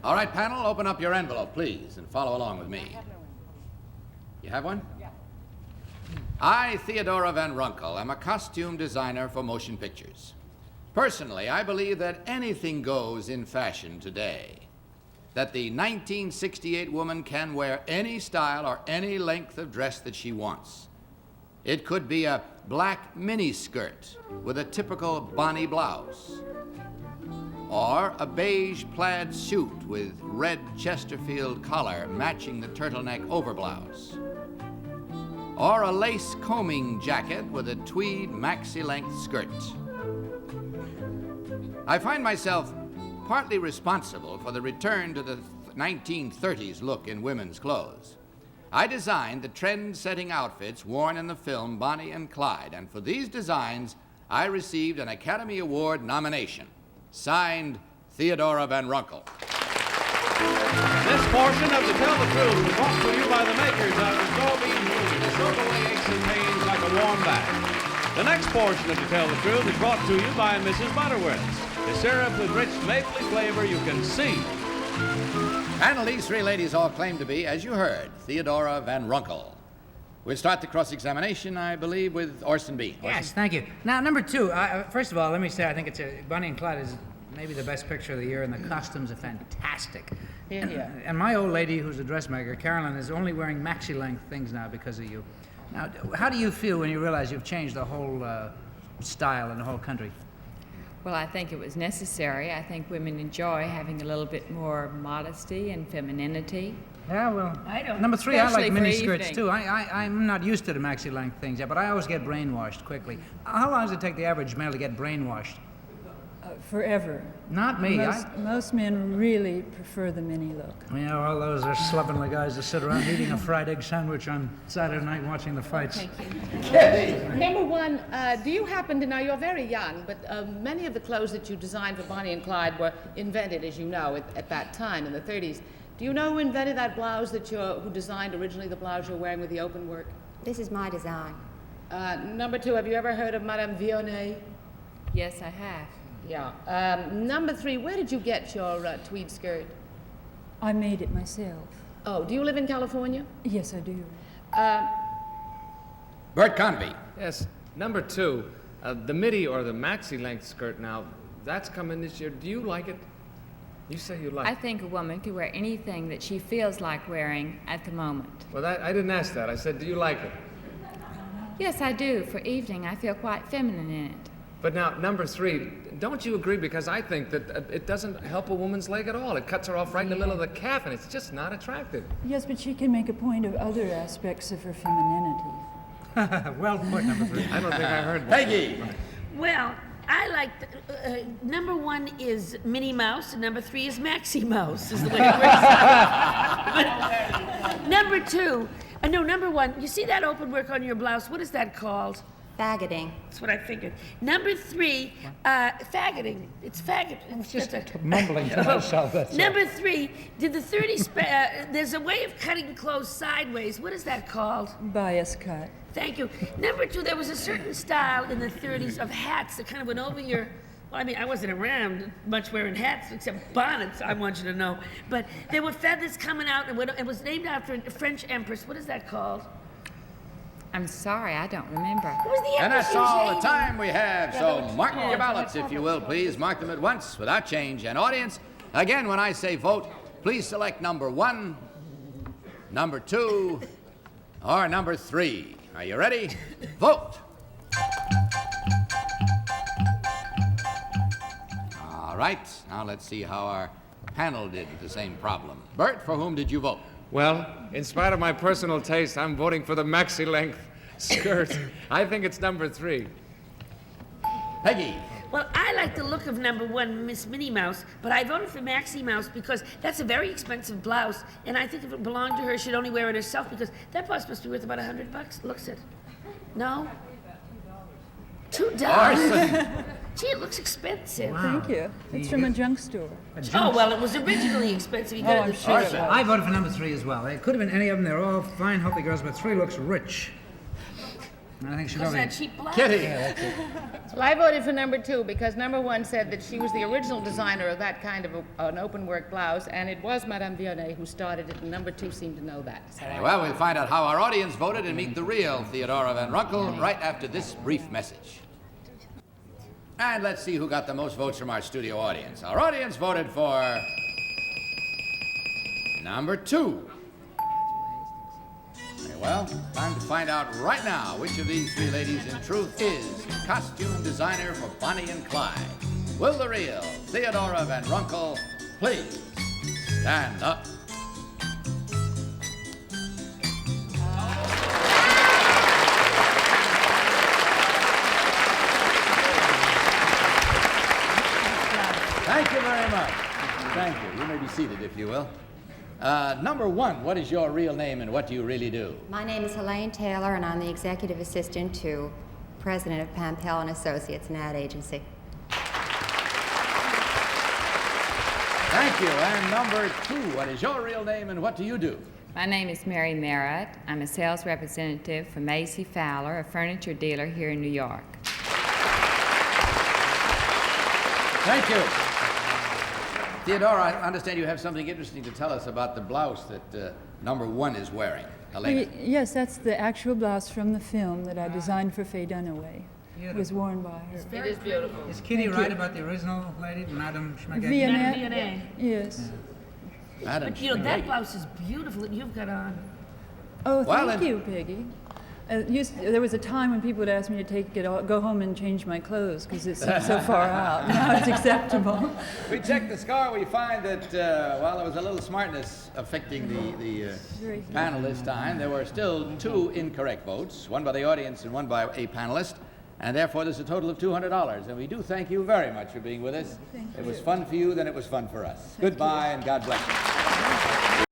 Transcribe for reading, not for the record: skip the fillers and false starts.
All right, panel, open up your envelope, please, and follow along with me. You have one? Yeah. I, Theodora Van Runkel, am a costume designer for motion pictures. Personally, I believe that anything goes in fashion today. That the 1968 woman can wear any style or any length of dress that she wants. It could be a black miniskirt with a typical Bonnie blouse, or a beige plaid suit with red Chesterfield collar matching the turtleneck overblouse, or a lace combing jacket with a tweed maxi-length skirt. I find myself partly responsible for the return to the 1930s look in women's clothes. I designed the trend-setting outfits worn in the film Bonnie and Clyde, and for these designs, I received an Academy Award nomination. Signed, Theodora Van Runkel. This portion of To Tell the Truth is brought to you by the makers of Sorbine Moon, to soak away aches and pains like a warm bath. The next portion of To Tell the Truth is brought to you by Mrs. Butterworth's, the syrup with rich mapley flavor you can see. Panel, these three ladies all claim to be, as you heard, Theodora Van Runkel. We'll start the cross-examination, I believe, with Orson B. Orson. Yes, thank you. Now, number two, first of all, let me say I think Bonnie and Clyde is maybe the best picture of the year, and the costumes are fantastic. And my old lady, who's a dressmaker, Carolyn, is only wearing maxi-length things now because of you. Now, how do you feel when you realize you've changed the whole style in the whole country? Well, I think it was necessary. I think women enjoy having a little bit more modesty and femininity. Yeah, well, I don't. Number three, I like Especially for miniskirts evening. too. I'm not used to the maxi-length things yet, but I always get brainwashed quickly. How long does it take the average male to get brainwashed? Forever. Not me. Most men really prefer the mini look. Yeah, all those are slovenly guys that sit around eating a fried egg sandwich on Saturday night watching the fights. Number one, do you happen to know, you're very young, but many of the clothes that you designed for Bonnie and Clyde were invented, as you know, at that time in the 30s. Do you know who invented that blouse who designed originally the blouse you're wearing with the open work? This is my design. Number two, have you ever heard of Madame Vionnet? Yes, I have. Yeah. Number three, where did you get your tweed skirt? I made it myself. Oh, do you live in California? Yes, I do. Bert Convy. Yes, number two, the midi or the maxi-length skirt now, that's coming this year. Do you like it? You say you like I it. think a woman could wear anything that she feels like wearing at the moment. Well, I didn't ask that. I said, do you like it? Yes, I do. For evening, I feel quite feminine in it. But now, number three, don't you agree? Because I think that it doesn't help a woman's leg at all. It cuts her off right in the middle of the calf, and it's just not attractive. Yes, but she can make a point of other aspects of her femininity. Well put, number three. I don't think I heard that. Peggy. Well, I like number one is Minnie Mouse, and number three is Maxie Mouse, is the way it works out. Number two, number one, you see that open work on your blouse? What is that called? Faggoting. That's what I figured. Number three, faggoting. It's faggot. It's just mumbling to myself, that's all. Number three, did the 30s, there's a way of cutting clothes sideways. What is that called? Bias cut. Thank you. Number two, there was a certain style in the 30s of hats that kind of went over your, well, I mean, I wasn't around much wearing hats except bonnets, I want you to know. But there were feathers coming out, and it was named after a French empress. What is that called? I'm sorry, I don't remember. It was the And empress. that's all the time we have, so mark your ballots, if you will, please. Mark them at once, without change. And audience, again, when I say vote, please select number one, number two, or number three. Are you ready? Vote! All right, now let's see how our panel did with the same problem. Bert, for whom did you vote? Well, in spite of my personal taste, I'm voting for the maxi-length skirt. I think it's number three. Peggy. Well, I like the look of number one, Miss Minnie Mouse, but I voted for Maxie Mouse because that's a very expensive blouse, and I think if it belonged to her, she'd only wear it herself because that blouse must be worth about $100. Looks it. No? $2. Orson. Gee, it looks expensive. Thank you. It's from a junk store. Oh, well, it was originally expensive. You got it I'm at the sure thrift it shop. I voted for number three as well. It could have been any of them. They're all fine, healthy girls, but three looks rich. I think she'll Because be. that cheap black. Kitty. Well, I voted for number 2 because number 1 said that she was the original designer of that kind of an open work blouse, and it was Madame Vionnet who started it, and number 2 seemed to know that. So Well, we'll find out how our audience voted and meet the real Theodora Van Runkle right after this brief message. And let's see who got the most votes from our studio audience. Our audience voted for number 2. Very well, time to find out right now which of these 3 ladies in truth is costume designer for Bonnie and Clyde. Will the real Theodora Van Runkle please stand up? Thank you very much. Thank you. You may be seated, if you will. Number 1, what is your real name and what do you really do? My name is Helene Taylor, and I'm the executive assistant to president of Pampel and Associates, an ad agency. Thank you. And number 2, what is your real name and what do you do? My name is Mary Merritt. I'm a sales representative for Macy Fowler, a furniture dealer here in New York. Thank you. Theodora, I understand you have something interesting to tell us about the blouse that number 1 is wearing. Helena. Yes, that's the actual blouse from the film that I designed for Faye Dunaway. It was worn by her. it is beautiful. Is Kitty right about the original lady, Madame Schmeggin? Vionnet? DNA. Yes. Madam But you know, that Schmeggin. blouse is beautiful that you've got on. Oh, Well, thank then- you, Peggy. There was a time when people would ask me to go home and change my clothes because it seemed so far out. Now it's acceptable. We checked the score. We find that while there was a little smartness affecting the Very panel this time, there were still 2 incorrect votes, one by the audience and one by a panelist, and therefore there's a total of $200. And we do thank you very much for being with us. It was fun for you, then it was fun for us. Goodbye, and God bless you.